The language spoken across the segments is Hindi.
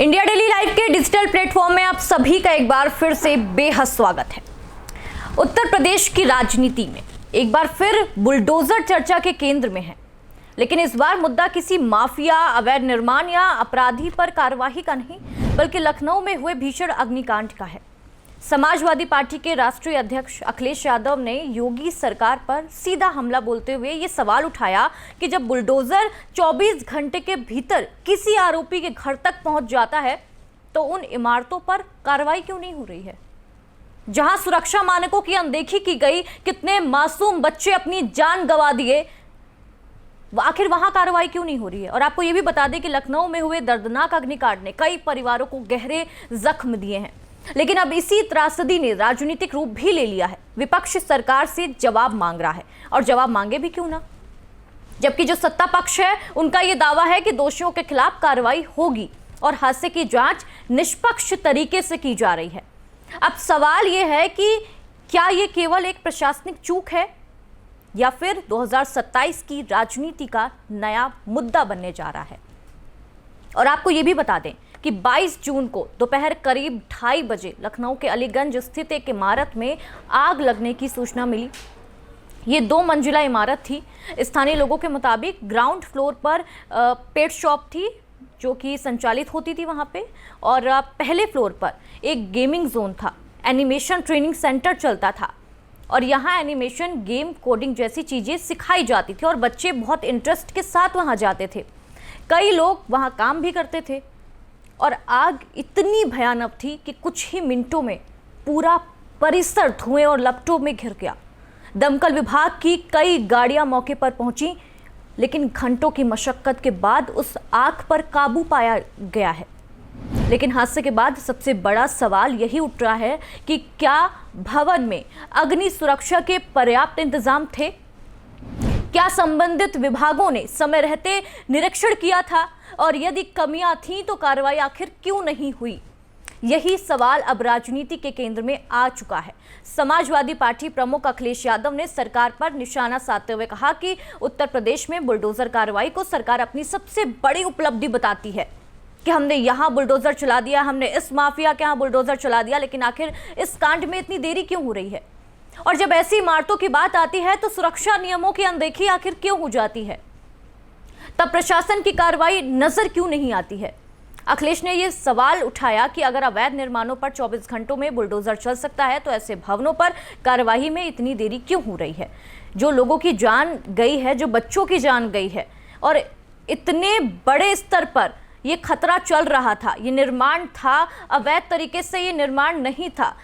इंडिया डेली लाइव के डिजिटल प्लेटफॉर्म में आप सभी का एक बार फिर से बेहद स्वागत है। उत्तर प्रदेश की राजनीति में एक बार फिर बुलडोजर चर्चा के केंद्र में है, लेकिन इस बार मुद्दा किसी माफिया, अवैध निर्माण या अपराधी पर कार्रवाई का नहीं, बल्कि लखनऊ में हुए भीषण अग्निकांड का है। समाजवादी पार्टी के राष्ट्रीय अध्यक्ष अखिलेश यादव ने योगी सरकार पर सीधा हमला बोलते हुए ये सवाल उठाया कि जब बुलडोजर 24 घंटे के भीतर किसी आरोपी के घर तक पहुंच जाता है तो उन इमारतों पर कार्रवाई क्यों नहीं हो रही है। जहां सुरक्षा मानकों की अनदेखी की गई, कितने मासूम बच्चे अपनी जान गंवा दिए, आखिर वहां कार्रवाई क्यों नहीं हो रही है। और आपको यह भी बता दें कि लखनऊ में हुए दर्दनाक अग्निकांड ने कई परिवारों को गहरे जख्म दिए हैं, लेकिन अब इसी त्रासदी ने राजनीतिक रूप भी ले लिया है। विपक्ष सरकार से जवाब मांग रहा है, और जवाब मांगे भी क्यों ना, जबकि जो सत्ता पक्ष है उनका यह दावा है कि दोषियों के खिलाफ कार्रवाई होगी और हादसे की जांच निष्पक्ष तरीके से की जा रही है। अब सवाल यह है कि क्या यह केवल एक प्रशासनिक चूक है या फिर 2027 की राजनीति का नया मुद्दा बनने जा रहा है। और आपको यह भी बता दें कि 22 जून को दोपहर करीब 2:30 बजे लखनऊ के अलीगंज स्थित एक इमारत में आग लगने की सूचना मिली। ये 2 मंजिला इमारत थी। स्थानीय लोगों के मुताबिक ग्राउंड फ्लोर पर पेट शॉप थी जो कि संचालित होती थी वहाँ पे, और पहले फ्लोर पर एक गेमिंग जोन था, एनिमेशन ट्रेनिंग सेंटर चलता था, और यहाँ एनिमेशन, गेम, कोडिंग जैसी चीज़ें सिखाई जाती थी और बच्चे बहुत इंटरेस्ट के साथ वहाँ जाते थे। कई लोग वहाँ काम भी करते थे। और आग इतनी भयानक थी कि कुछ ही मिनटों में पूरा परिसर धुएं और लपटों में घिर गया। दमकल विभाग की कई गाड़ियां मौके पर पहुंची, लेकिन घंटों की मशक्कत के बाद उस आग पर काबू पाया गया है। लेकिन हादसे के बाद सबसे बड़ा सवाल यही उठ रहा है कि क्या भवन में अग्नि सुरक्षा के पर्याप्त इंतजाम थे? क्या संबंधित विभागों ने समय रहते निरीक्षण किया था? और यदि कमियां थीं तो कार्रवाई आखिर क्यों नहीं हुई? यही सवाल अब राजनीति के केंद्र में आ चुका है। समाजवादी पार्टी प्रमुख अखिलेश यादव ने सरकार पर निशाना साधते हुए कहा कि उत्तर प्रदेश में बुलडोजर कार्रवाई को सरकार अपनी सबसे बड़ी उपलब्धि बताती है कि हमने यहाँ बुलडोजर चला दिया, हमने इस माफिया के यहाँ बुलडोजर चला दिया, लेकिन आखिर इस कांड में इतनी देरी क्यों हो रही है? और जब ऐसी इमारतों की बात आती है तो सुरक्षा नियमों की अनदेखी आखिर क्यों हो जाती है? तब प्रशासन की कार्रवाई नजर क्यों नहीं आती है? अखिलेश ने यह सवाल उठाया कि अगर अवैध निर्माणों पर 24 घंटों में बुलडोजर चल सकता है तो ऐसे भवनों पर कार्रवाई में इतनी देरी क्यों हो रही है? जो लोगों की जान गई है, जो बच्चों की जान गई है, और इतने बड़े स्तर पर यह खतरा चल रहा था, ये निर्माण था, अवैध तरीके से ये निर्माण नहीं था,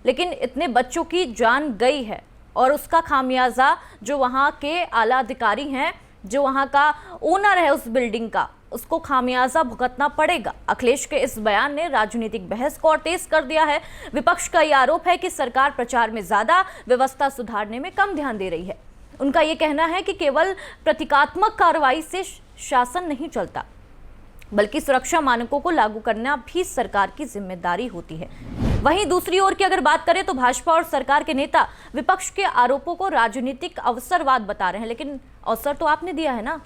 लेकिन इतने बच्चों की जान गई है और उसका खामियाजा जो वहाँ के आला अधिकारी हैं, जो वहाँ का ओनर है उस बिल्डिंग का, उसको खामियाजा भुगतना पड़ेगा। अखिलेश के इस बयान ने राजनीतिक बहस को और तेज कर दिया है। विपक्ष का यह आरोप है कि सरकार प्रचार में ज्यादा, व्यवस्था सुधारने में कम ध्यान दे रही है। उनका यह कहना है कि केवल प्रतीकात्मक कार्रवाई से शासन नहीं चलता, बल्कि सुरक्षा मानकों को लागू करना भी सरकार की जिम्मेदारी होती है। वहीं दूसरी ओर की अगर बात करें तो भाजपा और सरकार के नेता विपक्ष के आरोपों को राजनीतिक अवसरवाद बता रहे हैं, लेकिन अवसर तो आपने दिया है ना।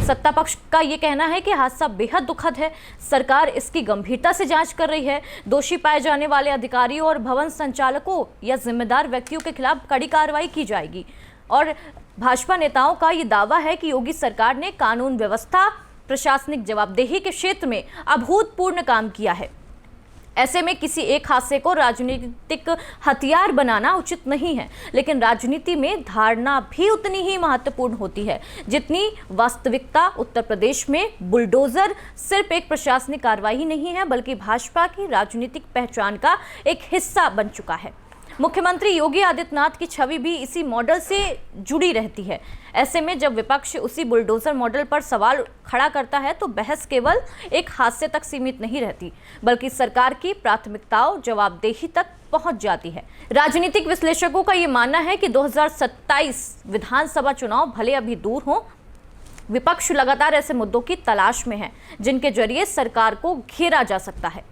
सत्ता पक्ष का यह कहना है कि हादसा बेहद दुखद है, सरकार इसकी गंभीरता से जांच कर रही है, दोषी पाए जाने वाले अधिकारियों और भवन संचालकों या जिम्मेदार व्यक्तियों के खिलाफ कड़ी कार्रवाई की जाएगी। और भाजपा नेताओं का यह दावा है कि योगी सरकार ने कानून व्यवस्था, प्रशासनिक जवाबदेही के क्षेत्र में अभूतपूर्व काम किया है। ऐसे में किसी एक हादसे को राजनीतिक हथियार बनाना उचित नहीं है, लेकिन राजनीति में धारणा भी उतनी ही महत्वपूर्ण होती है जितनी वास्तविकता। उत्तर प्रदेश में बुलडोजर सिर्फ एक प्रशासनिक कार्रवाई नहीं है, बल्कि भाजपा की राजनीतिक पहचान का एक हिस्सा बन चुका है। मुख्यमंत्री योगी आदित्यनाथ की छवि भी इसी मॉडल से जुड़ी रहती है। ऐसे में जब विपक्ष उसी बुलडोजर मॉडल पर सवाल खड़ा करता है तो बहस केवल एक हादसे तक सीमित नहीं रहती, बल्कि सरकार की प्राथमिकताओं, जवाबदेही तक पहुंच जाती है। राजनीतिक विश्लेषकों का ये मानना है कि 2027 विधानसभा चुनाव भले अभी दूर हों, विपक्ष लगातार ऐसे मुद्दों की तलाश में है जिनके जरिए सरकार को घेरा जा सकता है।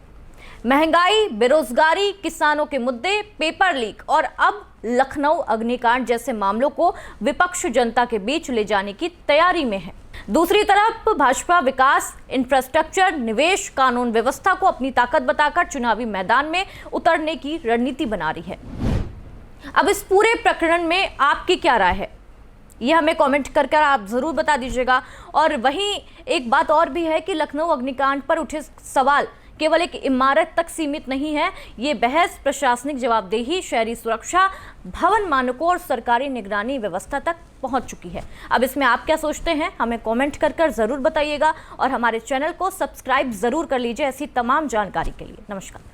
महंगाई, बेरोजगारी, किसानों के मुद्दे, पेपर लीक और अब लखनऊ अग्निकांड जैसे मामलों को विपक्ष जनता के बीच ले जाने की तैयारी में है। दूसरी तरफ भाजपा विकास, इंफ्रास्ट्रक्चर, निवेश, कानून व्यवस्था को अपनी ताकत बताकर चुनावी मैदान में उतरने की रणनीति बना रही है। अब इस पूरे प्रकरण में आपकी क्या राय है, ये हमें कमेंट कर आप जरूर बता दीजिएगा। और वहीं एक बात और भी है कि लखनऊ अग्निकांड पर उठे सवाल केवल एक इमारत तक सीमित नहीं है। ये बहस प्रशासनिक जवाबदेही, शहरी सुरक्षा, भवन मानकों और सरकारी निगरानी व्यवस्था तक पहुंच चुकी है। अब इसमें आप क्या सोचते हैं, हमें कमेंट कर जरूर बताइएगा और हमारे चैनल को सब्सक्राइब जरूर कर लीजिए ऐसी तमाम जानकारी के लिए। नमस्कार।